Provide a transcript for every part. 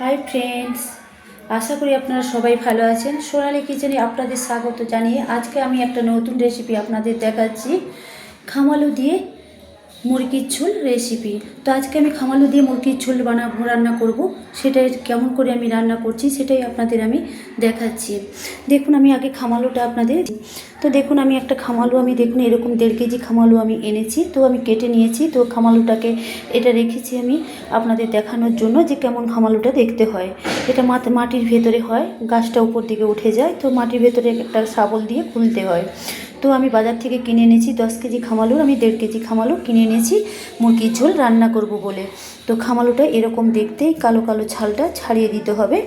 Hi friends, আশা করি আপনারা সবাই ভালো আছেন। সোনালী কিচেনে আপনাদের স্বাগত জানিয়ে আজকে আমি একটা নতুন রেসিপি আপনাদের দেখাচ্ছি, খামালু দিয়ে মুরগির ঝোল রেসিপি। তো আজকে আমি খামালু দিয়ে মুরগির ঝোল রান্না করব। সেটাই কেমন করে আমি রান্না করছি সেটাই আপনাদের আমি দেখাচ্ছি। দেখুন আমি আগে খামালুটা আপনাদের দেখুন আমি একটা খামালু দেখুন এরকম 1.5 কেজি খামালু আমি এনেছি। তো আমি কেটে নিয়েছি। তো খামালুটাকে এটা রেখেছি আমি আপনাদের দেখানোর জন্য যে কেমন খামালুটা দেখতে হয়। এটা মাটির ভেতরে হয়, গাছটা উপর দিকে উঠে যায়। তো মাটির ভেতরে একটা শাবল দিয়ে খুলতে হয়। তো আমি বাজার থেকে কিনে এনেছি 10 কেজি খামালু। আমি 1.5 কেজি খামালু কিনে এনেছি মুরগির ঝোল রান্না করব বলে। তো খামালুটা এরকম দেখতেই কালো কালো ছালটা ছাড়িয়ে দিতে হবে,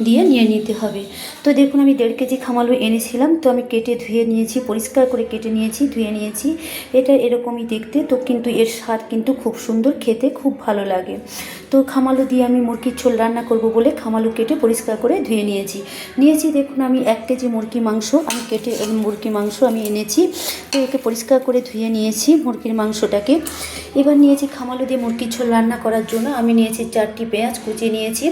দিয়ে নিয়ে নিতে হবে। তো দেখুন আমি 1.5 কেজি খামালু এনেছিলাম। তো আমি কেটে ধুয়ে নিয়েছি, পরিষ্কার করে কেটে নিয়েছি, ধুয়ে নিয়েছি। এটা এরকমই দেখতে। তো কিন্তু এর স্বাদ কিন্তু খুব সুন্দর, খেতে খুব ভালো লাগে। তো খামালু দিয়ে আমি মুরগির ঝোল রান্না করব বলে খামালু কেটে পরিষ্কার করে ধুয়ে নিয়েছি। দেখুন আমি 1 কেজি মুরগি মাংস আমি কেটে মুরগি মাংস আমি এনেছি। তো একে পরিষ্কার করে ধুয়ে নিয়েছি মুরগির মাংসটাকে। এবার নিয়েছি খামালু দিয়ে মুরগির ঝোল রান্না করার জন্য আমি নিয়েছি 4টি পেঁয়াজ কুচিয়ে নিয়েছি।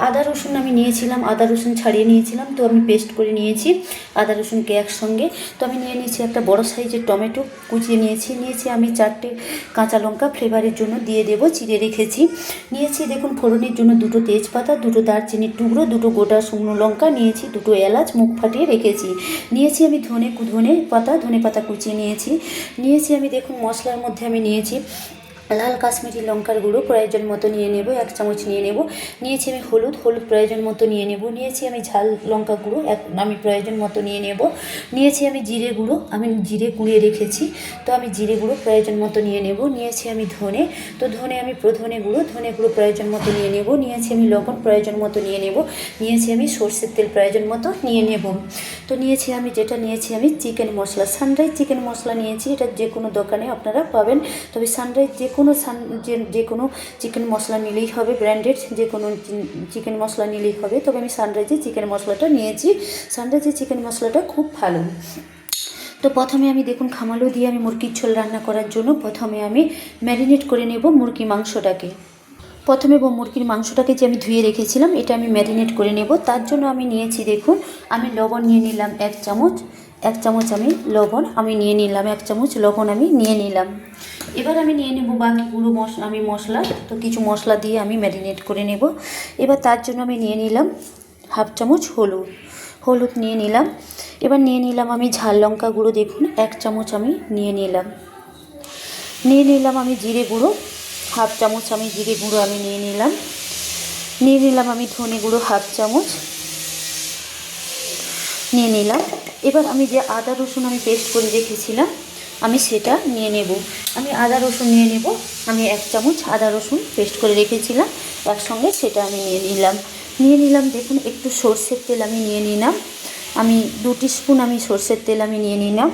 আদা রসুন আমি নিয়েছিলাম, আদা রসুন ছাড়িয়ে নিয়েছিলাম। তো আমি পেস্ট করে নিয়েছি আদা রসুনকে একসঙ্গে। তো আমি নিয়ে নিয়েছি একটা বড় সাইজের টমেটো কুচিয়ে নিয়েছি আমি 4টে কাঁচা লঙ্কা ফ্লেভারের জন্য দিয়ে দেবো, চিড়ে রেখেছি। নিয়েছি দেখুন ফোড়নের জন্য 2টো তেজপাতা, 2টো দারচিনির টুকরো, 2টো গোটা শুকনো লঙ্কা নিয়েছি, 2টো এলাচ মুখ ফাটিয়ে রেখেছি। নিয়েছি আমি ধনে পাতা কুচিয়ে নিয়েছি আমি দেখুন মশলার মধ্যে আমি নিয়েছি লাল কাশ্মীরি লঙ্কার গুঁড়ো প্রয়োজন মতো নিয়ে নেব, 1 চামচ নিয়ে নেব। নিয়েছি আমি হলুদ প্রয়োজন মতো নিয়ে নেব। নিয়েছি আমি ঝাল লঙ্কা গুঁড়ো আমি প্রয়োজন মতো নিয়ে নেব। নিয়েছি আমি জিরে গুঁড়ো, আমি জিরে গুঁড়িয়ে রেখেছি। তো আমি জিরে গুঁড়ো প্রয়োজন মতো নিয়ে নেব। নিয়েছি আমি ধনে আমি ধনে গুঁড়ো প্রয়োজন মতো নিয়ে নেব। নিয়েছি আমি লবণ প্রয়োজন মতো নিয়ে নেব। নিয়েছি আমি সর্ষের তেল প্রয়োজন মতো নিয়ে নেব। তো নিয়েছি আমি চিকেন মশলা, সানরাইজ চিকেন মশলা নিয়েছি। এটা যে কোনো দোকানে আপনারা পাবেন, তবে সানরাইজ যে কোনো চিকেন মশলা নিলেই হবে, ব্র্যান্ডেড যে কোনো চিকেন মশলা নিলেই হবে। তবে আমি সানরাইজের চিকেন মশলাটা নিয়েছি। সানরাইজের চিকেন মশলাটা খুব ভালো। তো প্রথমে আমি দেখুন খামালু দিয়ে আমি মুরগির ঝোল রান্না করার জন্য প্রথমে আমি ম্যারিনেট করে নেব মুরগি মাংসটাকে। প্রথমে মুরগির মাংসটাকে যে আমি ধুয়ে রেখেছিলাম এটা আমি ম্যারিনেট করে নেব। তার জন্য আমি নিয়েছি দেখুন আমি লবণ নিয়ে নিলাম 1 চামচ। আমি লবণ আমি নিয়ে নিলাম 1 চামচ লবণ আমি নিয়ে নিলাম। এবার আমি নিয়ে নেব বাকি গুঁড়ো মশলা। তো কিছু মশলা দিয়ে আমি ম্যারিনেট করে নেব। এবার তার জন্য আমি নিয়ে নিলাম 1/2 চামচ হলুদ নিয়ে নিলাম। এবার নিয়ে নিলাম আমি ঝাল লঙ্কা গুঁড়ো, দেখুন 1 চামচ আমি নিয়ে নিলাম আমি জিরে গুঁড়ো 1/2 চামচ আমি জিরে গুঁড়ো আমি নিয়ে নিলাম আমি ধনে গুঁড়ো 1/2 চামচ নিয়ে নিলাম। এবার আমি যে আদা রসুন আমি পেস্ট করে রেখেছিলাম আমি সেটা নিয়ে নেব। আমি আদা রসুন নিয়ে নেব। আমি 1 চামচ আদা রসুন পেস্ট করে রেখেছিলাম একসঙ্গে, সেটা আমি নিয়ে নিলাম দেখুন একটু সর্ষের তেল আমি নিয়ে নিলাম। আমি 2 টিস্পুন আমি সর্ষের তেল আমি নিয়ে নিলাম।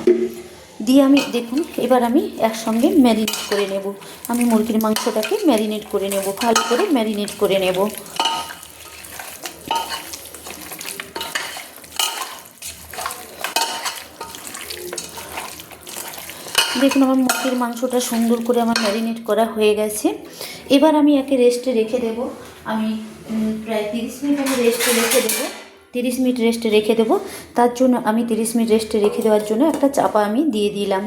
দিয়ে আমি দেখুন এবার আমি একসঙ্গে ম্যারিনেট করে নেব। আমি মুরগির মাংসটাকে ম্যারিনেট করে নেব, ভালো করে ম্যারিনেট করে নেব। দেখুন আমার মুরগির মাংসটা সুন্দর করে আমার ম্যারিনেট করা হয়ে গেছে। এবার আমি একে রেস্টে রেখে দেব। আমি প্রায় 30 মিনিট আমি রেস্টে রেখে দেবো। 30 মিনিট রেস্টে রেখে দেবো। তার জন্য আমি 30 মিনিট রেস্টে রেখে দেওয়ার জন্য একটা চাপা আমি দিয়ে দিলাম।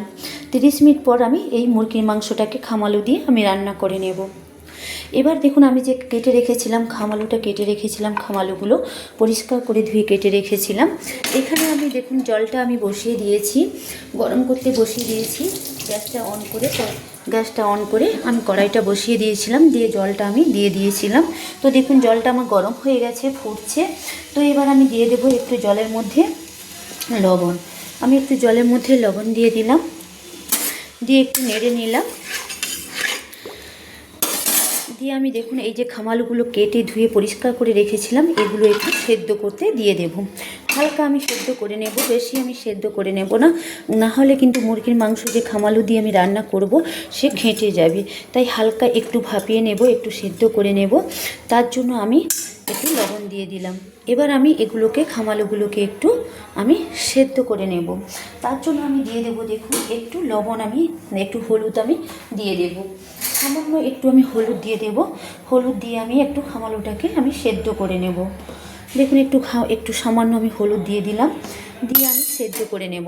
30 মিনিট পর আমি এই মুরগির মাংসটাকে খামালু দিয়ে আমি রান্না করে নেব। এবার দেখুন আমি যে কেটে রেখেছিলাম খামালুগুলো পরিষ্কার করে ধুয়ে কেটে রেখেছিলাম। এখানে আমি দেখুন জলটা আমি বসিয়ে দিয়েছি, গরম করতে বসিয়ে দিয়েছি। গ্যাসটা অন করে আমি কড়াইটা বসিয়ে দিয়েছিলাম, দিয়ে জলটা আমি দিয়ে দিয়েছিলাম। তো দেখুন জলটা আমার গরম হয়ে গেছে, ফুটছে। তো এবার আমি দিয়ে দেবো একটু জলের মধ্যে লবণ। আমি একটু জলের মধ্যে লবণ দিয়ে দিলাম, দিয়ে একটু নেড়ে নিলাম। দিয়ে আমি দেখুন এই যে খামালুগুলো কেটে ধুয়ে পরিষ্কার করে রেখেছিলাম এগুলো একটু সেদ্ধ করতে দিয়ে দেব। হালকা আমি সেদ্ধ করে নেব, বেশি আমি সেদ্ধ করে নেব না, না হলে কিন্তু মুরগির মাংস যে খামালু দিয়ে আমি রান্না করব সে ঘেঁটে যাবে। তাই হালকা একটু ভাপিয়ে নেব, একটু সেদ্ধ করে নেব। তার জন্য আমি একটু লবণ দিয়ে দিলাম। এবার আমি এগুলোকে খামালুগুলোকে একটু আমি সেদ্ধ করে নেব। তার জন্য আমি দিয়ে দেবো দেখুন একটু লবণ, আমি একটু হলুদ আমি দিয়ে দেব, সামান্য একটু আমি হলুদ দিয়ে দেব। হলুদ দিয়ে আমি একটু খামালুটাকে আমি সেদ্ধ করে নেব। দেখুন একটু সামান্য আমি হলুদ দিয়ে দিলাম, দিয়ে আমি সেদ্ধ করে নেব।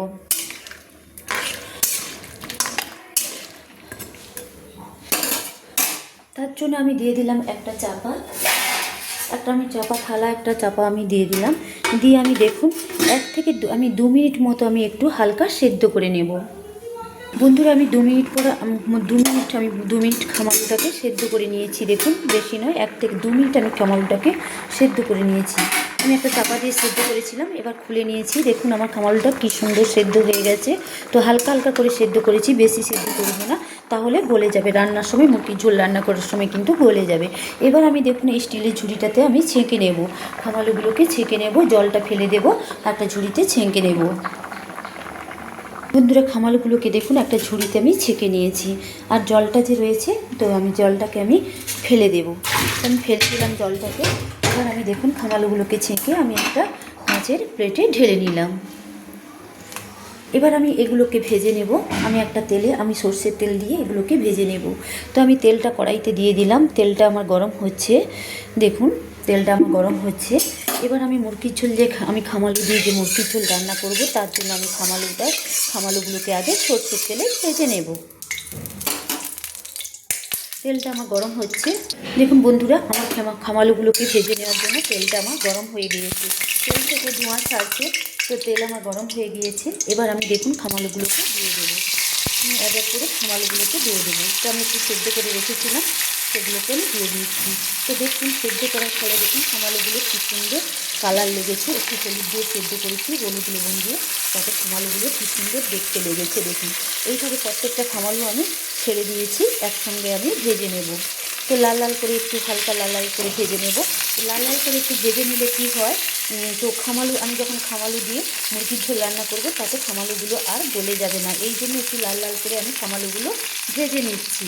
তার জন্য আমি দিয়ে দিলাম একটা থালা, একটা চাপা আমি দিয়ে দিলাম। দিয়ে আমি দেখুন 1 থেকে 2 মিনিট মতো আমি একটু হালকা সেদ্ধ করে নেব। বন্ধুরা আমি 2 মিনিট পরে 2 মিনিট খামালুটাকে সেদ্ধ করে নিয়েছি। দেখুন বেশি নয়, 1 থেকে 2 মিনিট আমি খামালুটাকে সেদ্ধ করে নিয়েছি। আমি একটা চাপা দিয়ে সেদ্ধ করেছিলাম, এবার খুলে নিয়েছি। দেখুন আমার খামালুটা কী সুন্দর সেদ্ধ হয়ে গেছে। তো হালকা হালকা করে সেদ্ধ করেছি, বেশি সেদ্ধ করবো না, তাহলে গলে যাবে। রান্নার সময় মুরগির ঝোল রান্না করার সময় কিন্তু গলে যাবে। এবার আমি দেখুন এই স্টিলের ঝুড়িটাতে আমি ছেঁকে নেব, খামালুগুলোকে ছেঁকে নেব, জলটা ফেলে দেবো, একটা ঝুড়িতে ছেঁকে নেব। বন্ধুরা খামালগুলোকে দেখুন একটা ঝুড়িতে আমি ছেঁকে নিয়েছি, আর জলটা যে রয়েছে তো আমি জলটাকে আমি ফেলে দেব। আমি ফেলে দিলাম জলটাকে। এবার আমি দেখুন খামালগুলোকে ছেঁকে আমি একটা কাঁচের প্লেটে ঢেলে নিলাম। এবার আমি এগুলোকে ভেজে নেব। আমি একটা তেলে আমি সর্ষের তেল দিয়ে এগুলোকে ভেজে নেব। তো আমি তেলটা কড়াইতে দিয়ে দিলাম, তেলটা আমার গরম হচ্ছে। দেখুন তেলটা আমার গরম হচ্ছে। এবার আমি মুরগির ঝোল আমি খামালু দিয়ে যে মুরগির ঝোল রান্না করব, তার জন্য আমি খামালুগুলোকে আগে সর্ষের তেলে ভেজে নেব। তেলটা আমার গরম হচ্ছে। দেখুন বন্ধুরা আমার খামালুগুলোকে ভেজে নেওয়ার জন্য তেলটা আমার গরম হয়ে গিয়েছে, তেল থেকে ধোঁয়া ছাড়ছে। তো তেল আমার গরম হয়ে গিয়েছে। এবার আমি দেখুন খামালুগুলোকে দিয়ে দেবো। আমি এক এক করে খামালুগুলোকে দিয়ে দেবো। তো আমি একটু সেদ্ধ করে রেখেছিলাম, সেগুলোকে আমি দিয়ে দিচ্ছি। তো দেখুন সেদ্ধ করার ফলে দেখুন খামালুগুলো কী সুন্দর কালার লেগেছে। একটু হলুদ দিয়ে সেদ্ধ করেছি, হলুদ লবণ দিয়ে, তাতে খামালুগুলো কী সুন্দর দেখতে লেগেছে। দেখুন এইভাবে প্রত্যেকটা খামালু আমি ছেড়ে দিয়েছি, একসঙ্গে আমি ভেজে নেব। তো লাল লাল করে একটু হালকা লাল লাল করে ভেজে নেব। লাল লাল করে একটু ভেজে নিলে কী হয়, তো আমি যখন খামালু দিয়ে মুরগির ঝোল রান্না করব, তাতে খামালুগুলো আর গলে যাবে না। এই জন্য একটু লাল লাল করে আমি খামালুগুলো ভেজে নিচ্ছি।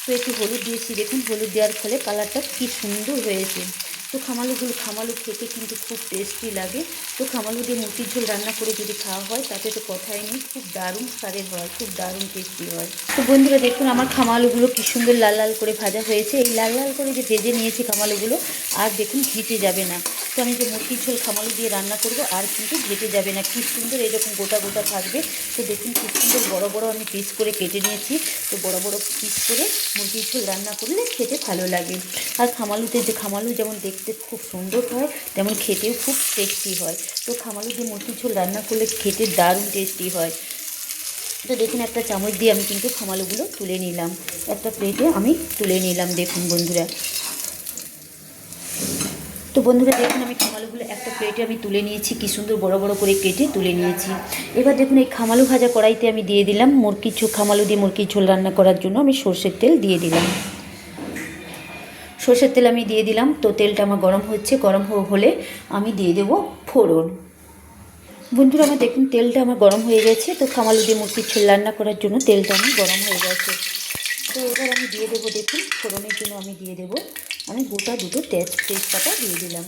তো একটু হলুদ দিয়েছি, দেখুন হলুদ দেওয়ার ফলে কালারটা কী সুন্দর হয়েছে। তো খামালু খেতে কিন্তু খুব টেস্টি লাগে। তো খামালু দিয়ে মুরগির ঝোল রান্না করে যদি খাওয়া হয়, তাতে তো কথাই নেই, খুব দারুণ স্বাদের হয়, খুব দারুণ টেস্টি হয়। তো বন্ধুরা দেখুন আমার খামালুগুলো কী সুন্দর লাল লাল করে ভাজা হয়েছে। এই লাল লাল করে যে ভেজে নিয়েছি খামালুগুলো, আর দেখুন ঘেঁটে যাবে না। তো আমি যে মুরগির ঝোল খামালু দিয়ে রান্না করব, আর কিন্তু ঘেঁটে যাবে না, কী সুন্দর এরকম গোটা গোটা থাকবে। তো দেখুন কী সুন্দর বড় বড় আমি পিস করে কেটে নিয়েছি। তো বড় বড় পিস করে মুরগির ঝোল রান্না করলে খেতে ভালো লাগে। আর খামালু যেমন দেখতে খুব সুন্দর হয়, তেমন খেতেও খুব টেস্টি হয়। তো খামালু দিয়ে মুরগির ঝোল রান্না করলে খেতে দারুণ টেস্টি হয়। তো দেখুন একটা চামচ দিয়ে আমি কিন্তু খামালুগুলো তুলে নিলাম, একটা প্লেটে আমি তুলে নিলাম। দেখুন বন্ধুরা, তো বন্ধুরা দেখুন আমি খামালুগুলো একটা প্লেটে আমি তুলে নিয়েছি, কী সুন্দর বড় বড় করে কেটে তুলে নিয়েছি। এবার দেখুন এই খামালু ভাজা কড়াইতে আমি দিয়ে দিলাম খামালু দিয়ে মুরগির ঝোল রান্না করার জন্য আমি সর্ষের তেল দিয়ে দিলাম। সর্ষের তেল আমি দিয়ে দিলাম। তো তেলটা আমার গরম হচ্ছে, গরম হলে আমি দিয়ে দেবো ফোড়ন। বন্ধুরা আমার দেখুন তেলটা আমার গরম হয়ে গেছে। তো খামালু দিয়ে মুরগির ঝোল রান্না করার জন্য তেলটা আমার গরম হয়ে গেছে। তো এবার আমি দিয়ে দেবো, দেখুন ফোড়নের জন্য আমি দিয়ে দেবো, আমি গোটা দুটো তেজপাতা দিয়ে দিলাম।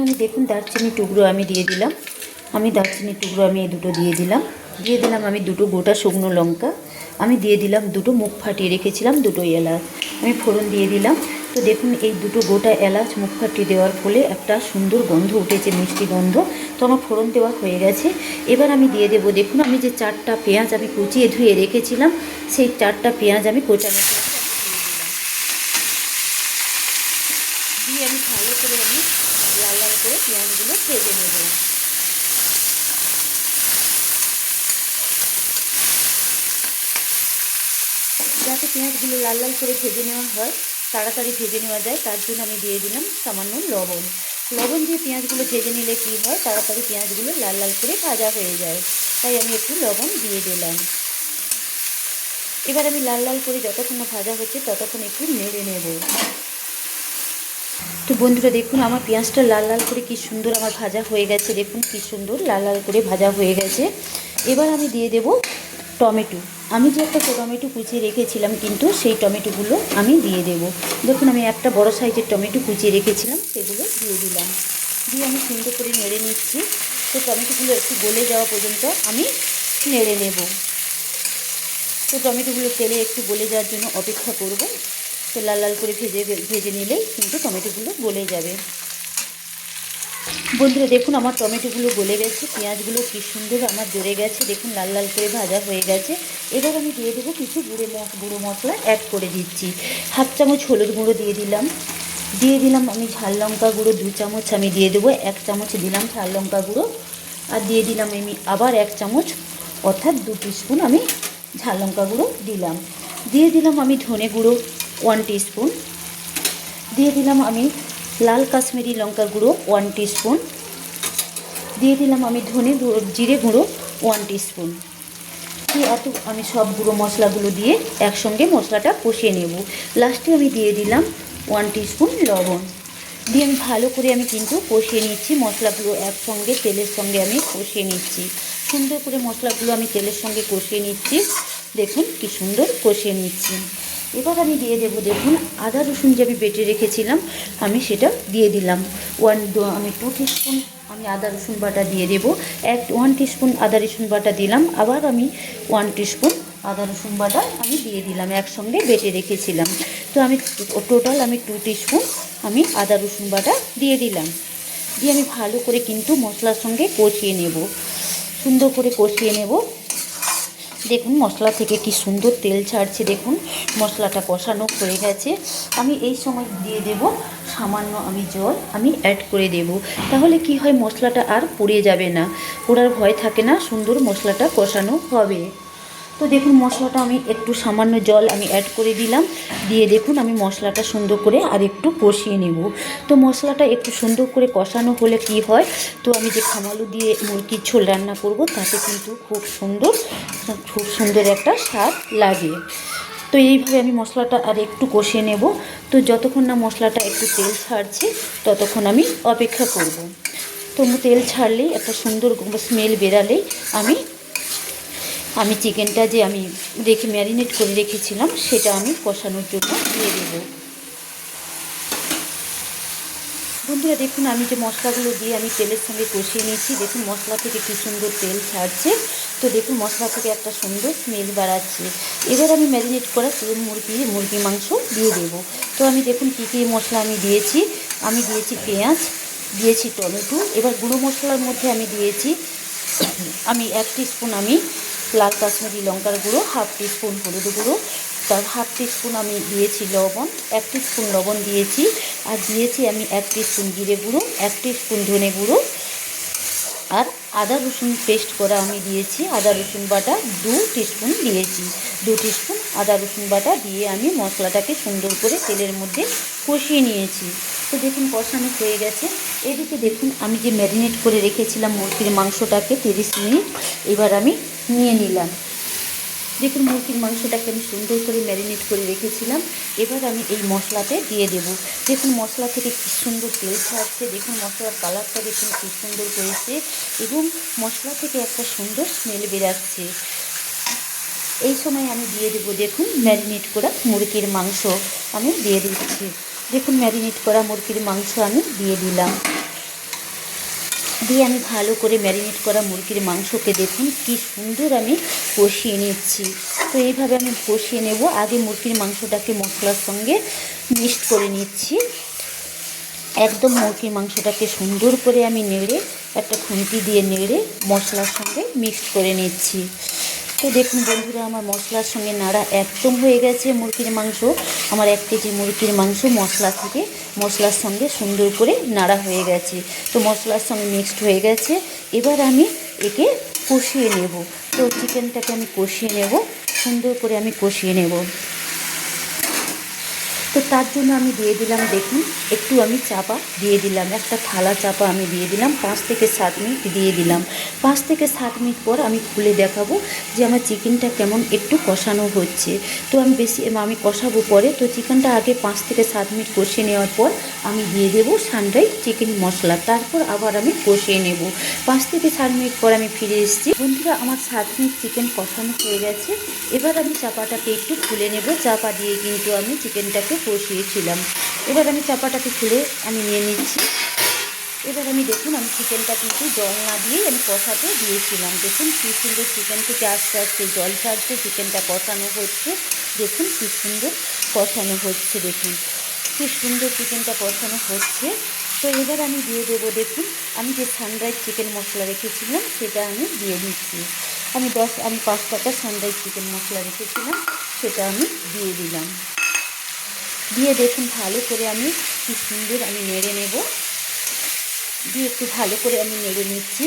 আমি দেখুন দারচিনি টুকরো আমি দিয়ে দিলাম। দারচিনির টুকরো আমি এই দুটো দিয়ে দিলাম। আমি দুটো গোটা শুকনো লঙ্কা, আমি দিয়ে দিলাম দুটো মুখ ফাটিয়ে রেখেছিলাম দুটো এলাচ, আমি ফোড়ন দিয়ে দিলাম। তো দেখুন এই দুটো গোটা এলাচ মুখ ফাটিয়ে দেওয়ার ফলে একটা সুন্দর গন্ধ উঠেছে, মিষ্টি গন্ধ। তো আমার ফোড়ন দেওয়া হয়ে গেছে। এবার আমি দিয়ে দেবো, দেখুন আমি যে 4টা পেঁয়াজ আমি কুচিয়ে ধুয়ে রেখেছিলাম, সেই 4টা পেঁয়াজ আমি কোচানো করে দিয়ে আমি ভালো করে আমি লাল লাল করে পেঁয়াজগুলো ভেজে নেব। যাতে পেঁয়াজগুলো লাল লাল করে ভেজে নেওয়া হয়, তাড়াতাড়ি ভেজে নেওয়া যায়, তার জন্য আমি দিয়ে দিলাম সামান্য লবণ। দিয়ে পেঁয়াজগুলো ভেজে নিলে কী হয়, তাড়াতাড়ি পেঁয়াজগুলো লাল লাল করে ভাজা হয়ে যায়, তাই আমি একটু লবণ দিয়ে দিলাম। এবার আমি লাল লাল করে যতক্ষণ না ভাজা হচ্ছে ততক্ষণ একটু নেড়ে নেব। তো বন্ধুরা দেখুন আমার পেঁয়াজটা লাল লাল করে কী সুন্দর আমার ভাজা হয়ে গেছে। দেখুন কী সুন্দর লাল লাল করে ভাজা হয়ে গেছে। এবার আমি দিয়ে দেব টমেটো। আমি যে একটা টমেটো কুচিয়ে রেখেছিলাম কিন্তু সেই টমেটোগুলো আমি দিয়ে দেব। দেখুন আমি একটা বড় সাইজের টমেটো কুচিয়ে রেখেছিলাম, সেগুলো দিয়ে দিলাম। দিয়ে আমি সুন্দর করে নেড়ে নিচ্ছি। তো টমেটোগুলো একটু গলে যাওয়া পর্যন্ত আমি নেড়ে নেব। তো টমেটোগুলো তেলে একটু গলে যাওয়ার জন্য অপেক্ষা করব। তো লাল লাল করে ভেজে নিলেই কিন্তু টমেটোগুলো গলে যাবে। বন্ধুরা দেখুন আমার টমেটোগুলো গলে গেছে, পেঁয়াজগুলো কী সুন্দর আমার জড়ে গেছে, দেখুন লাল লাল করে ভাজা হয়ে গেছে। এবার আমি দিয়ে দেবো কিছু গুঁড়ো মশলা অ্যাড করে দিচ্ছি। হাফ চামচ হলুদ গুঁড়ো দিয়ে দিলাম আমি ঝাল লঙ্কা গুঁড়ো 2 চামচ আমি দিয়ে দেবো, 1 চামচ দিলাম ঝাল লঙ্কা গুঁড়ো, আর দিয়ে দিলাম আমি আবার 1 চামচ অর্থাৎ 2 টিস্পুন আমি ঝাল লঙ্কা গুঁড়ো দিলাম। দিয়ে দিলাম আমি ধনে গুঁড়ো 1 টিস্পুন, দিয়ে দিলাম আমি লাল কাশ্মীরি লঙ্কা গুঁড়ো 1 টিস্পুন, দিয়ে দিলাম আমি জিরে গুঁড়ো 1 টিস্পুন। দিয়ে আমি সব গুঁড়ো মশলাগুলো দিয়ে একসঙ্গে মশলাটা কষিয়ে নেব। লাস্টে আমি দিয়ে দিলাম 1 টিস্পুন লবণ। দিয়ে আমি ভালো করে আমি কিন্তু কষিয়ে নিচ্ছি, মশলাগুলো একসঙ্গে তেলের সঙ্গে আমি কষিয়ে নিচ্ছি। সুন্দর করে মশলাগুলো আমি তেলের সঙ্গে কষিয়ে নিচ্ছি, দেখুন কি সুন্দর কষিয়ে নিচ্ছি। এবার আমি দিয়ে দেবো, দেখুন আদা রসুন যে আমি বেটে রেখেছিলাম আমি সেটা দিয়ে দিলাম। 2 টিস্পুন আমি আদা রসুন বাটা দিয়ে দেবো। 1 টিস্পুন আদা রসুন বাটা দিলাম, আবার আমি 1 টিস্পুন আদা রসুন বাটা আমি দিয়ে দিলাম, একসঙ্গে বেটে রেখেছিলাম। তো আমি টোটাল 2 টিস্পুন আমি আদা রসুন বাটা দিয়ে দিলাম। দিয়ে আমি ভালো করে কিন্তু মশলার সঙ্গে কষিয়ে নেব, সুন্দর করে কষিয়ে নেব। দেখুন মশলা থেকে কি সুন্দর তেল ছাড়ছে, দেখুন মশলাটা কষানো হয়ে গেছে। আমি এই সময় দিয়ে দেব সামান্য আমি জল আমি অ্যাড করে দেব, তাহলে কি হয় মশলাটা আর পুড়ে যাবে না, পোড়ার ভয় থাকে না, সুন্দর মশলাটা কষানো হবে। তো দেখুন মশলাটা আমি একটু সামান্য জল আমি অ্যাড করে দিলাম, দিয়ে দেখুন আমি মশলাটা সুন্দর করে আর একটু কষিয়ে নেব। তো মশলাটা একটু সুন্দর করে কষানো হলে কি হয়, তো আমি যে খামালু দিয়ে মুরগির ঝোল রান্না করব তাতে কিন্তু খুব সুন্দর একটা স্বাদ লাগে। তো এইভাবে আমি মশলাটা আর একটু কষিয়ে নেব। তো যতক্ষণ না মশলাটা একটু তেল ছাড়ছে ততক্ষণ আমি অপেক্ষা করব। তো তেল ছাড়লেই একটা সুন্দর স্মেল বেরালেই আমি চিকেনটা যে আমি ম্যারিনেট করে রেখেছিলাম সেটা আমি কষানোর জন্য দিয়ে দেব। বন্ধুরা দেখুন আমি যে মশলাগুলো দিয়ে আমি তেলের সঙ্গে কষিয়ে নিয়েছি, দেখুন মশলা থেকে কী সুন্দর তেল ছাড়ছে। তো দেখুন মশলা থেকে একটা সুন্দর স্মেল বাড়াচ্ছে। এবার আমি ম্যারিনেট করা মুরগি মাংস দিয়ে দেব। তো আমি দেখুন কী কী মশলা আমি দিয়েছি পেঁয়াজ, দিয়েছি টমেটো। এবার গুঁড়ো মশলার মধ্যে আমি দিয়েছি 1 টিস্পুন আমি লাল কাশ্মীরি লঙ্কার গুঁড়ো, 1/2 টিস্পুন হলুদ গুঁড়ো, তার 1/2 টিস্পুন আমি দিয়েছি লবণ, 1 টিস্পুন লবণ দিয়েছি, আর দিয়েছি আমি 1 টিস্পুন জিরে গুঁড়ো, 1 টিস্পুন ধনে গুঁড়ো, আর আদা রসুন পেস্ট করা আমি দিয়েছি আদা রসুন বাটা 2 টিস্পুন দিয়েছি। 2 টিস্পুন আদা রসুন বাটা দিয়ে আমি মশলাটাকে সুন্দর করে তেলের মধ্যে কষিয়ে নিয়েছি। তো দেখুন কষানো হয়ে গেছে। এদিকে দেখুন আমি যে ম্যারিনেট করে রেখেছিলাম মুরগির মাংসটাকে 30 মিনিট এবার আমি নিয়ে নিলাম। দেখুন মুরগির মাংসটাকে আমি সুন্দর করে ম্যারিনেট করে রেখেছিলাম, এবার আমি এই মশলাতে দিয়ে দেব। দেখুন মশলা থেকে কী সুন্দর তেল ছাড়ছে, দেখুন মশলার কালারটা দেখুন কী সুন্দর করেছে এবং মশলা থেকে একটা সুন্দর স্মেল বেরাচ্ছে। এই সময় আমি দিয়ে দেবো দেখুন ম্যারিনেট করা মুরগির মাংস আমি দিয়ে দিচ্ছি। দেখুন ম্যারিনেট করা মুরগির মাংস আমি দিয়ে দিলাম, দিয়ে আমি ভালো করে ম্যারিনেট করা মুরগির মাংসকে দেখুন কি সুন্দর আমি কষিয়ে নিচ্ছি। তো এইভাবে আমি কষিয়ে নেব। আগে মুরগির মাংসটাকে মশলার সঙ্গে মিক্সড করে নিচ্ছি, একদম মুরগির মাংসটাকে সুন্দর করে আমি নেড়ে একটা খুন্তি দিয়ে নেড়ে মশলার সঙ্গে মিক্সড করে নিচ্ছি। তো দেখুন বন্ধুরা আমার মশলার সঙ্গে নাড়া একদম হয়ে গেছে। মুরগির মাংস আমার 1 কেজি মুরগির মাংস মশলার সঙ্গে সুন্দর করে নাড়া হয়ে গেছে। তো মশলার সঙ্গে মিক্সড হয়ে গেছে, এবার আমি একে কষিয়ে নেব। তো চিকেনটাকে আমি কষিয়ে নেব, সুন্দর করে আমি কষিয়ে নেব। তো তো তার জন্য আমি দিয়ে দিলাম, দেখুন একটু আমি চাপা দিয়ে দিলাম, একটা থালা চাপা আমি দিয়ে দিলাম, 5 থেকে 7 মিনিট দিয়ে দিলাম। 5 থেকে 7 মিনিট পর আমি খুলে দেখাবো যে আমার চিকেনটা কেমন একটু কষানো হচ্ছে। তো আমি কষাবো পরে। তো চিকেনটা আগে 5 থেকে 7 মিনিট কষিয়ে নেওয়ার পর আমি দিয়ে দেবো সানরাইজ চিকেন মশলা, তারপর আবার আমি কষিয়ে নেব। 5 থেকে 7 মিনিট পর আমি ফিরে এসেছি। বন্ধুরা, আমার 7 মিনিট চিকেন কষানো হয়ে গেছে। এবার আমি চাপাটাকে একটু খুলে নেব। চাপা দিয়ে কিন্তু আমি চিকেনটাকে কষিয়েছিলাম। এবার আমি চাপাটাকে খুলে আমি নিয়ে নিচ্ছি। এবার আমি দেখুন, আমি চিকেনটা কিন্তু জল না দিয়েই আমি কষাতে দিয়েছিলাম। দেখুন কী সুন্দর চিকেন থেকে আস্তে আস্তে জল ছাড়ছে, চিকেনটা কষানো হচ্ছে। দেখুন কী সুন্দর কষানো হচ্ছে, দেখুন কী সুন্দর চিকেনটা কষানো হচ্ছে। তো এবার আমি দিয়ে দেবো, দেখুন আমি যে সানরাইজ চিকেন মশলা রেখেছিলাম সেটা আমি দিয়ে দিচ্ছি। আমি 5 টাকা সানরাইজ চিকেন মশলা রেখেছিলাম, সেটা আমি দিয়ে দিলাম। দিয়ে দেখুন ভালো করে আমি কী সুন্দর আমি নেড়ে নেব। দিয়ে একটু ভালো করে আমি নেড়ে নিচ্ছি।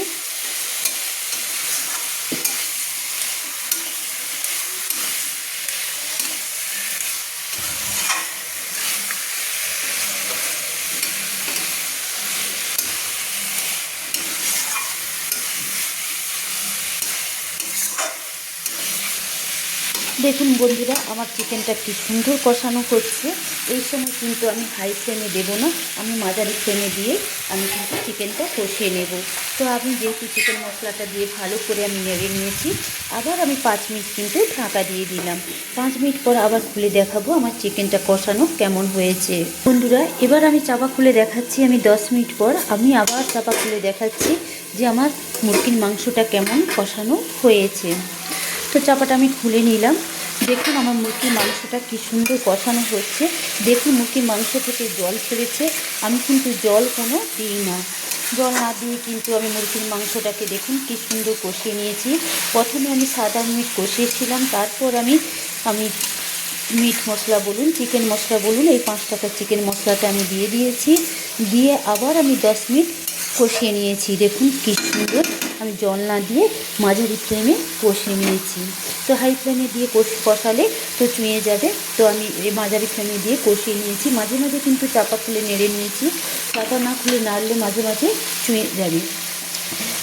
দেখুন বন্ধুরা, আমার চিকেনটা কি সুন্দর কষানো হচ্ছে। এই সময় কিন্তু আমি হাই ফ্লেমে দেবো না, আমি মাঝারি ফ্লেমে দিয়ে আমি কিন্তু চিকেনটা কষিয়ে নেব। তো আমি যেহেতু চিকেন মশলাটা দিয়ে ভালো করে আমি নেড়ে নিয়েছি, আবার আমি 5 মিনিট কিন্তু ঢাকা দিয়ে দিলাম। 5 মিনিট পর আবার খুলে দেখাবো আমার চিকেনটা কষানো কেমন হয়েছে। বন্ধুরা, এবার আমি চাপা খুলে দেখাচ্ছি। আমি 10 মিনিট পর আমি আবার চাপা খুলে দেখাচ্ছি যে আমার মুরগির মাংসটা কেমন কষানো হয়েছে। তো চাপাটা আমি খুলে নিলাম। দেখুন আমার মুরগির মাংসটা কী সুন্দর কষানো হচ্ছে। দেখুন মুরগির মাংস থেকে জল ছেড়েছে। আমি কিন্তু জল কোনো দিই না, জল না দিয়ে কিন্তু আমি মুরগির মাংসটাকে দেখুন কী সুন্দর কষিয়ে নিয়েছি। প্রথমে আমি সাদা মিট কষিয়েছিলাম, তারপর আমি মিট মশলা বলুন, চিকেন মশলা বলুন, এই 5 টাকার চিকেন মশলাটা আমি দিয়ে দিয়েছি। দিয়ে আবার আমি 10 মিনিট কষিয়ে নিয়েছি। দেখুন কী সুন্দর আমি জল না দিয়ে মাঝারি ফ্লেমে কষিয়ে নিয়েছি। তো হাই ফ্লেমে দিয়ে কষালে তো চুঁয়ে যাবে। তো আমি এই মাঝারি ফ্লেমে দিয়ে কষিয়ে নিয়েছি। মাঝে মাঝে কিন্তু চাপা খুলে নেড়ে নিয়েছি, চাপা না খুলে নাড়লে মাঝে মাঝে চুঁয়ে যাবে।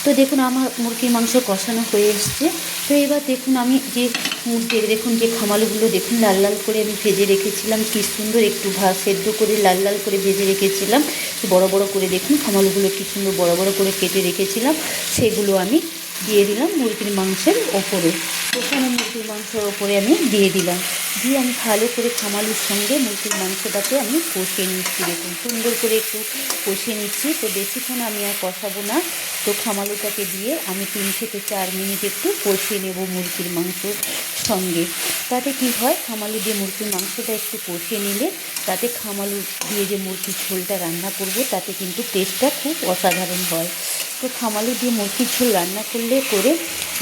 তো দেখুন আমার মুরগির মাংস কষানো হয়ে এসছে। তো এবার দেখুন আমি দেখুন যে খামালুগুলো দেখুন লাল লাল করে আমি ভেজে রেখেছিলাম, কী সুন্দর একটু সেদ্ধ করে লাল লাল করে ভেজে রেখেছিলাম। বড় বড় করে দেখুন খামালুগুলো কী সুন্দর বড় বড় করে কেটে রেখেছিলাম, সেগুলো আমি দিয়ে দিলাম মুরগির মাংসের ওপরে। ওখানে মুরগির মাংসের ওপরে আমি দিয়ে দিলাম। দিয়ে আমি ভালো করে খামালুর সঙ্গে মুরগির মাংসটাকে আমি কষিয়ে নিচ্ছি। দেখুন সুন্দর করে একটু কষিয়ে নিচ্ছি। তো বেশিক্ষণ আমি আর কষাবো না। তো খামালুটাকে দিয়ে আমি 3 থেকে 4 মিনিট একটু কষিয়ে নেব মুরগির মাংসর সঙ্গে। তাতে কি হয়, খামালু দিয়ে মুরগির মাংসটা একটু কষিয়ে নিলে তাতে খামালু দিয়ে যে মুরগির ঝোলটা রান্না করব তাতে কিন্তু টেস্টটা খুব অসাধারণ হয়। তো খামালু দিয়ে মুরগির ঝোল রান্না করলে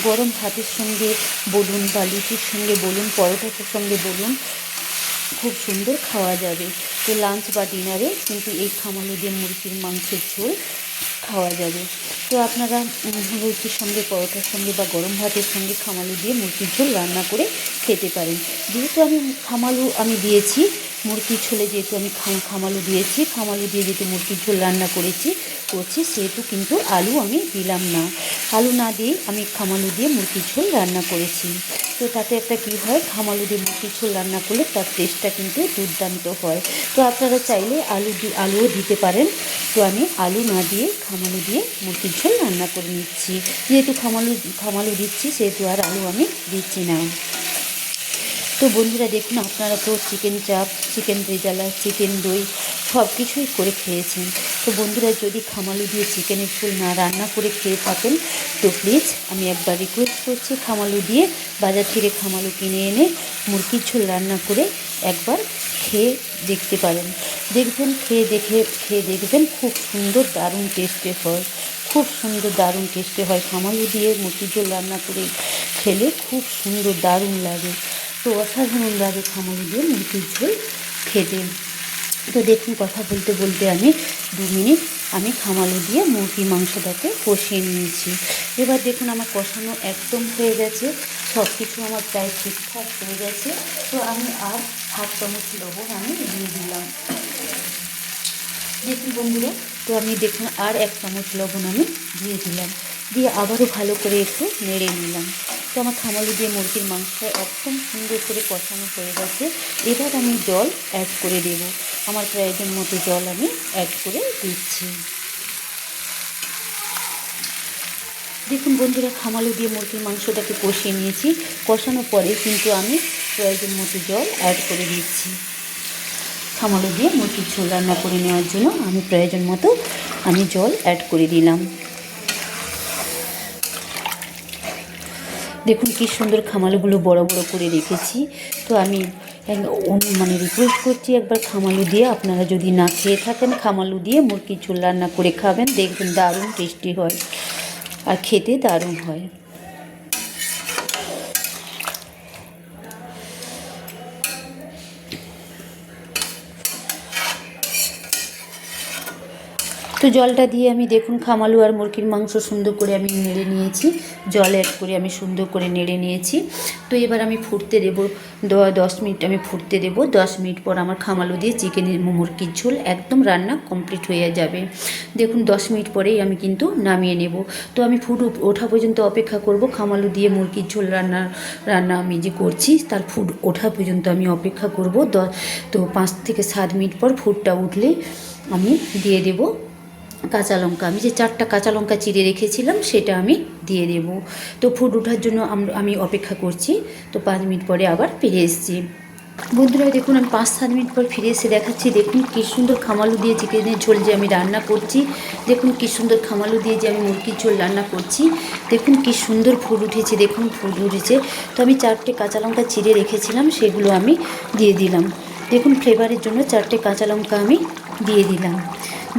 গরম ভাতের সঙ্গে বলুন বা লুচির সঙ্গে বলুন, পরোটার সঙ্গে বলুন, খুব সুন্দর খাওয়া যাবে। তো লাঞ্চ বা ডিনারে কিন্তু এই খামালু দিয়ে মুরগির মাংসের ঝোল খাওয়া যাবে। তো আপনারা লুচির সঙ্গে, পরোটার সঙ্গে বা গরম ভাতের সঙ্গে খামালু দিয়ে মুরগির ঝোল রান্না করে খেতে পারেন। যেহেতু খামালু আমি দিয়েছি মুরগির ঝোলে, যেহেতু আমি খামালু দিয়েছি, খামালু দিয়ে যেহেতু মুরগির ঝোল রান্না করছি সেহেতু কিন্তু আলু আমি দিলাম না। আলু না দিয়ে আমি খামালু দিয়ে মুরগির ঝোল রান্না করেছি। তো তাতে একটা কী হয়, খামালু দিয়ে মুরগির ঝোল রান্না করলে তার টেস্টটা কিন্তু দুর্দান্ত হয়। তো আপনারা চাইলে আলুও দিতে পারেন। তো আমি আলু না দিয়ে খামালু দিয়ে মুরগির ঝোল রান্না করে নিচ্ছি। যেহেতু খামালু দিচ্ছি সেহেতু আর আলু আমি দিচ্ছি না। তো বন্ধুরা দেখুন, আপনারা তো চিকেন চাপ, চিকেন রেজালা, চিকেন দই সব কিছুই করে খেয়েছেন। তো বন্ধুরা, যদি খামালু দিয়ে চিকেনের ঝোল না রান্না করে খেয়ে থাকেন তো প্লিজ আমি একবার রিকোয়েস্ট করছি, খামালু দিয়ে বাজার থেকে খামালু কিনে এনে মুরগির ঝোল রান্না করে একবার খেয়ে দেখতে পারেন। খেয়ে দেখবেন খুব সুন্দর দারুণ টেস্টে হয়, খুব সুন্দর দারুণ টেস্টে হয়। খামালু দিয়ে মুরগির ঝোল রান্না করে খেলে খুব সুন্দর দারুণ লাগে। তো অসাধারণ লাগে খামালু দিয়ে মুরগির ঝোল খেতে। তো দেখুন কথা বলতে বলতে আমি 2 মিনিট আমি খামালু দিয়ে মুরগির মাংসটাকে কষিয়ে নিয়েছি। এবার দেখুন আমার কষানো একদম হয়ে গেছে, সব কিছু আমার প্রায় ঠিকঠাক হয়ে গেছে। তো আমি আর হাফ চামচ লবণ আমি দিয়ে দিলাম। দেখুন বন্ধুরা, তো আমি দেখুন আর 1 চামচ লবণ আমি দিয়ে দিলাম, দিয়ে আবারও ভালো করে একটু নেড়ে নিলাম। তো আমার খামালু দিয়ে মুরগির মাংস একদম সুন্দর করে কষানো হয়ে গেছে। এবার আমি জল অ্যাড করে দেব। আমার প্রয়োজন মতো জল আমি অ্যাড করে দিচ্ছি। দেখুন বন্ধুরা, খামালু দিয়ে মুরগির মাংসটাকে কষিয়ে নিয়েছি। কষানোর পরে কিন্তু আমি প্রয়োজন মতো জল অ্যাড করে দিচ্ছি। খামালু দিয়ে মুরগির ঝোল রান্না করে নেওয়ার জন্য আমি প্রয়োজন মতো আমি জল অ্যাড করে দিলাম। দেখুন কি সুন্দর খামালুগুলো বড় বড় করে রেখেছি। তো আমি রিকোয়েস্ট করছি, একবার খামালু দিয়ে আপনারা যদি না খেয়ে থাকেন, খামালু দিয়ে মুরগির ঝোল রান্না করে খাবেন, দেখবেন দারুণ টেস্টি হয় আর খেতে দারুণ হয়। তো জলটা দিয়ে আমি দেখুন খামালু আর মুরগির মাংস সুন্দর করে আমি নেড়ে নিয়েছি, জল অ্যাড করে আমি সুন্দর করে নেড়ে নিয়েছি। তো এবার আমি ফুটতে দেবো 10 মিনিট আমি ফুটতে দেবো। 10 মিনিট পর আমার খামালু দিয়ে চিকেনের মুরগির ঝোল একদম রান্না কমপ্লিট হয়ে যাবে। দেখুন 10 মিনিট পরেই আমি কিন্তু নামিয়ে নেব। তো আমি ফুট ওঠা পর্যন্ত অপেক্ষা করব। খামালু দিয়ে মুরগির ঝোল রান্না আমি যে করছি তার ফুট ওঠা পর্যন্ত আমি অপেক্ষা করব। তো 5 থেকে 7 মিনিট পর ফুটটা উঠলেই আমি দিয়ে দেব কাঁচা লঙ্কা। আমি যে 4টা কাঁচা লঙ্কা চিড়ে রেখেছিলাম সেটা আমি দিয়ে দেব। তো ফুট ওঠার জন্য আমি অপেক্ষা করছি। তো 5 মিনিট পরে আবার ফিরে এসেছি। বন্ধুরা দেখুন, আমি 5-7 মিনিট পর ফিরে এসে দেখাচ্ছি। দেখুন কী সুন্দর খামালু দিয়ে চিকেনের ঝোল যে আমি রান্না করছি। দেখুন কী সুন্দর খামালু দিয়ে যে আমি মুরগির ঝোল রান্না করছি। দেখুন কী সুন্দর ফুট উঠেছে, দেখুন ফুট উঠেছে। তো আমি 4টে কাঁচা লঙ্কা চিড়ে রেখেছিলাম, সেগুলো আমি দিয়ে দিলাম। দেখুন ফ্লেভারের জন্য 4টে কাঁচা লঙ্কা আমি দিয়ে দিলাম।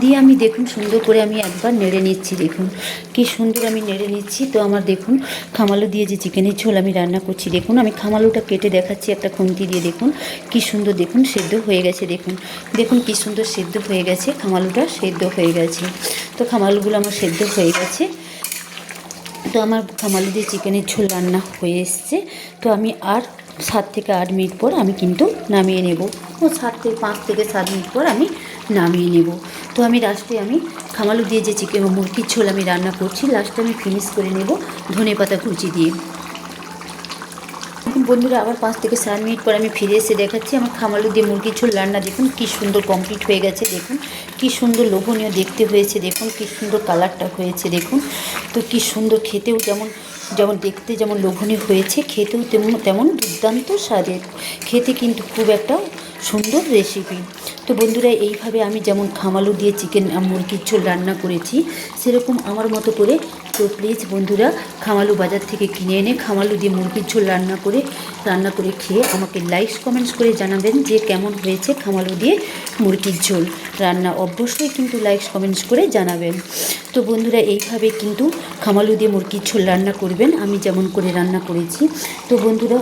দিয়ে আমি দেখুন সুন্দর করে আমি একবার নেড়ে নিচ্ছি। দেখুন কি সুন্দর আমি নেড়ে নিচ্ছি। তো আমার দেখুন খামালু দিয়ে যে চিকেনের ঝোল আমি রান্না করছি, দেখুন আমি খামালুটা কেটে দেখাচ্ছি একটা খুন্তি দিয়ে। দেখুন কি সুন্দর, দেখুন সেদ্ধ হয়ে গেছে। দেখুন দেখুন কি সুন্দর সেদ্ধ হয়ে গেছে, খামালুটা সেদ্ধ হয়ে গেছে। তো খামালুগুলো আমার সেদ্ধ হয়ে গেছে। তো আমার খামালু দিয়ে চিকেনের ঝোল রান্না হয়ে এসছে। তো আমি আর 7 থেকে 8 মিনিট পর আমি কিন্তু নামিয়ে নেব। ও 5 থেকে 7 মিনিট পর আমি নামিয়ে নেব। তো আমি লাস্টে আমি খামালু দিয়ে যে মুরগির ঝোল আমি রান্না করছি, লাস্টে আমি ফিনিশ করে নেব ধনেপাতা কুচি দিয়ে। দেখুন বন্ধুরা, আবার 5 থেকে 7 মিনিট পর আমি ফিরে এসে দেখাচ্ছি আমার খামালু দিয়ে মুরগির ঝোল রান্না। দেখুন কি সুন্দর কমপ্লিট হয়ে গেছে। দেখুন কি সুন্দর লোভনীয় দেখতে হয়েছে। দেখুন কি সুন্দর কালারটা হয়েছে। দেখুন তো কি সুন্দর, খেতেও যেমন দেখতে যেমন লোভনীয় হয়েছে, খেতেও তেমন দুর্দান্ত স্বাদের। খেতে কিন্তু খুব একটা সুন্দর রেসিপি। তো বন্ধুরা, এইভাবে আমি যেমন খামালু দিয়ে মুরগির ঝোল রান্না করেছি, সেরকম আমার মতো করে তো প্লিজ বন্ধুরা খামালু বাজার থেকে কিনে এনে খামালু দিয়ে মুরগির ঝোল রান্না করে খেয়ে আমাকে লাইক কমেন্টস করে জানাবেন যে কেমন হয়েছে খামালু দিয়ে মুরগির ঝোল রান্না। অবশ্যই কিন্তু লাইক কমেন্টস করে জানাবেন। তো বন্ধুরা, এইভাবে কিন্তু খামালু দিয়ে মুরগির ঝোল রান্না করবেন আমি যেমন করে রান্না করেছি। তো বন্ধুরা,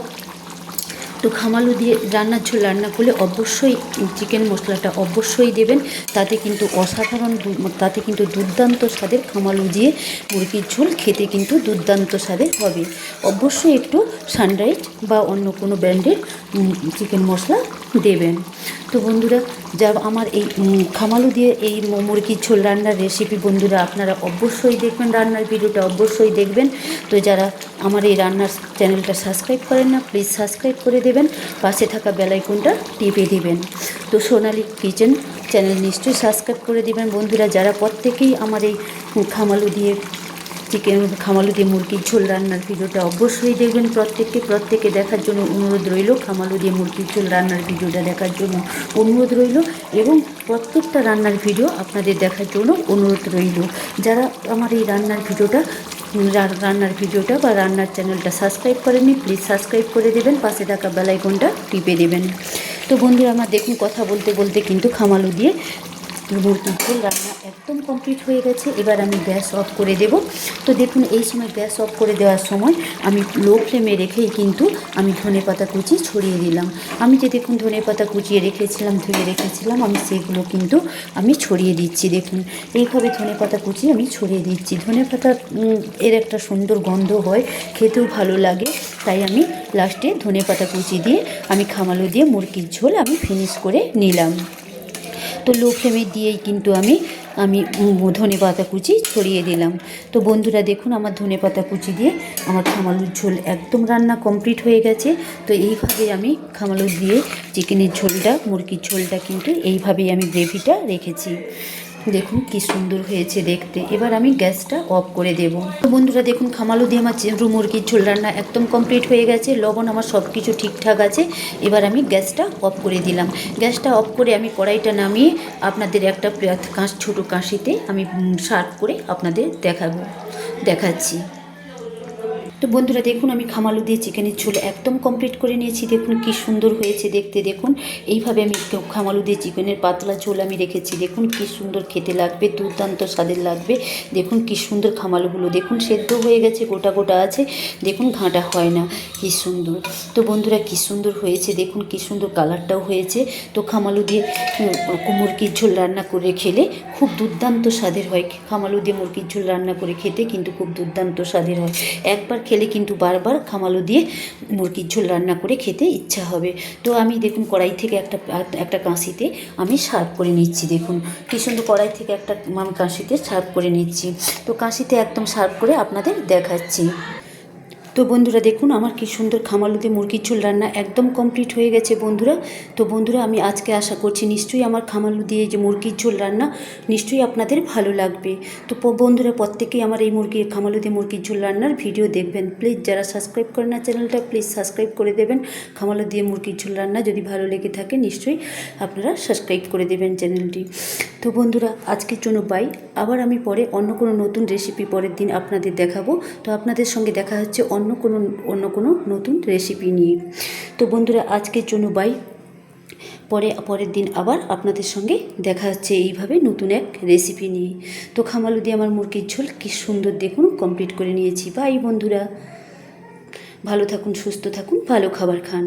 তো খামালু দিয়ে রান্নার ঝোল রান্না করলে অবশ্যই চিকেন মশলাটা অবশ্যই দেবেন। তাতে কিন্তু দুর্দান্ত স্বাদের খামালু দিয়ে মুরগির ঝোল খেতে কিন্তু দুর্দান্ত স্বাদের হবে। অবশ্যই একটু সানরাইজ বা অন্য কোনো ব্র্যান্ডের চিকেন মশলা দেবেন। তো বন্ধুরা, যা আমার এই খামালু দিয়ে এই মুরগির ঝোল রান্নার রেসিপি বন্ধুরা আপনারা অবশ্যই দেখবেন, রান্নার ভিডিওটা অবশ্যই দেখবেন। তো যারা আমার এই রান্নার চ্যানেলটা সাবস্ক্রাইব করেন না, প্লিজ সাবস্ক্রাইব করে দেবেন, পাশে থাকা বেল আইকনটা টিপে দিবেন। তো সোনালি কিচেন চ্যানেল নিশ্চয়ই সাবস্ক্রাইব করে দেবেন বন্ধুরা। যারা প্রত্যেকেই আমার এই খামালু দিয়ে মুরগির ঝোল রান্নার ভিডিওটা অবশ্যই দেখবেন। প্রত্যেকে দেখার জন্য অনুরোধ রইল। খামালু দিয়ে মুরগির ঝোল রান্নার ভিডিওটা দেখার জন্য অনুরোধ রইল, এবং প্রত্যেকটা রান্নার ভিডিও আপনাদের দেখার জন্য অনুরোধ রইল। যারা আমার এই রান্নার ভিডিওটা বা রান্নার চ্যানেলটা সাবস্ক্রাইব করেননি, প্লিজ সাবস্ক্রাইব করে দেবেন, পাশে থাকা বেল আইকনটা টিপে দেবেন। তো বন্ধুরা, আমার দেখুন কথা বলতে বলতে কিন্তু খামালু দিয়ে মুরগির ঝোল রান্না একদম কমপ্লিট হয়ে গেছে। এবার আমি গ্যাস অফ করে দেব। তো দেখুন এই সময় গ্যাস অফ করে দেওয়ার সময় আমি লো ফ্লেমে রেখেই কিন্তু আমি ধনেপাতা কুচি ছড়িয়ে দিলাম। আমি যে দেখুন ধনেপাতা কুচিয়ে রেখেছিলাম, ধুয়ে রেখেছিলাম, আমি সেগুলো কিন্তু আমি ছড়িয়ে দিচ্ছি। দেখুন এইভাবে ধনেপাতা কুচি আমি ছড়িয়ে দিচ্ছি। ধনেপাতা এর একটা সুন্দর গন্ধ হয়, খেতেও ভালো লাগে, তাই আমি লাস্টে ধনেপাতা কুচি দিয়ে আমি খামালো দিয়ে মুরগির ঝোল আমি ফিনিশ করে নিলাম। তো লো ফ্লেমে দিয়েই কিন্তু আমি ধনেপাতা কুচি ছড়িয়ে দিলাম। তো বন্ধুরা দেখুন আমার ধনেপাতা কুচি দিয়ে আমার খামালুর ঝোল একদম রান্না কমপ্লিট হয়ে গেছে। তো এইভাবে আমি খামালু দিয়ে চিকেনের ঝোলটা, মুরগির ঝোলটা কিন্তু এইভাবেই আমি গ্রেভিটা রেখেছি। দেখুন কি সুন্দর হয়েছে দেখতে। এবার আমি গ্যাসটা অফ করে দেব। তো বন্ধুরা দেখুন খামালু দিয়ে আমার মুরগির ঝোল রান্না একদম কমপ্লিট হয়ে গেছে। লবণ আমার সব কিছু ঠিকঠাক আছে। এবার আমি গ্যাসটা অফ করে দিলাম। গ্যাসটা অফ করে আমি কড়াইটা নামিয়ে আপনাদের একটা ছোটো কাঁশিতে আমি সার্ভ করে আপনাদের দেখাচ্ছি। তো বন্ধুরা দেখুন আমি খামালু দিয়ে চিকেনের ঝোল একদম কমপ্লিট করে নিয়েছি। দেখুন কি সুন্দর হয়েছে দেখতে। দেখুন এইভাবে আমি খামালু দিয়ে চিকেনের পাতলা ঝোল আমি রেখেছি। দেখুন কি সুন্দর খেতে লাগবে, দুর্দান্ত স্বাদের লাগবে। দেখুন কি সুন্দর খামালুগুলো দেখুন সেদ্ধ হয়ে গেছে, গোটা গোটা আছে, দেখুন ঘাঁটা হয় না, কি সুন্দর। তো বন্ধুরা কি সুন্দর হয়েছে দেখুন, কি সুন্দর কালারটাও হয়েছে। তো খামালু দিয়ে মুরগির ঝোল রান্না করে খেলে খুব দুর্দান্ত স্বাদের হয়। খামালু দিয়ে মুরগির ঝোল রান্না করে খেতে কিন্তু খুব দুর্দান্ত স্বাদের হয়। একবার খেলে কিন্তু বারবার খামালু দিয়ে মুরগির ঝোল রান্না করে খেতে ইচ্ছা হবে। তো আমি দেখুন কড়াই থেকে একটা কাঁশিতে আমি সার্ভ করে নিচ্ছি। দেখুন কি সুন্দর কড়াই থেকে আমি কাঁশিতে সার্ভ করে নিচ্ছি। তো কাঁশিতে একদম সার্ভ করে আপনাদের দেখাচ্ছি। তো বন্ধুরা দেখুন আমার কি সুন্দর খামালু দিয়ে মুরগির ঝোল রান্না একদম কমপ্লিট হয়ে গেছে বন্ধুরা। তো বন্ধুরা আমি আজকে আশা করছি নিশ্চয়ই আমার খামালু দিয়ে যে মুরগির ঝোল রান্না নিশ্চয়ই আপনাদের ভালো লাগবে। তো বন্ধুরা প্রত্যেকেই আমার এই খামালু দিয়ে মুরগির ঝোল রান্নার ভিডিও দেখবেন। প্লিজ যারা সাবস্ক্রাইব করেন না চ্যানেলটা, প্লিজ সাবস্ক্রাইব করে দেবেন। খামালু দিয়ে মুরগির ঝোল রান্না যদি ভালো লেগে থাকে নিশ্চয়ই আপনারা সাবস্ক্রাইব করে দেবেন চ্যানেলটি। তো বন্ধুরা আজকের জন্য বাই। আবার আমি পরে অন্য কোনো নতুন রেসিপি পরের দিন আপনাদের দেখাবো। তো আপনাদের সঙ্গে দেখা হচ্ছে অন্য কোনো নতুন রেসিপি নিয়ে। তো বন্ধুরা আজকের জন্য বাই। পরের দিন আবার আপনাদের সঙ্গে দেখা হচ্ছে এইভাবে নতুন এক রেসিপি নিয়ে। তো খামালু দিয়ে আমার মুরগির ঝোল কি সুন্দর দেখুন কমপ্লিট করে নিয়েছি। বাই বন্ধুরা, ভালো থাকুন, সুস্থ থাকুন, ভালো খাবার খান।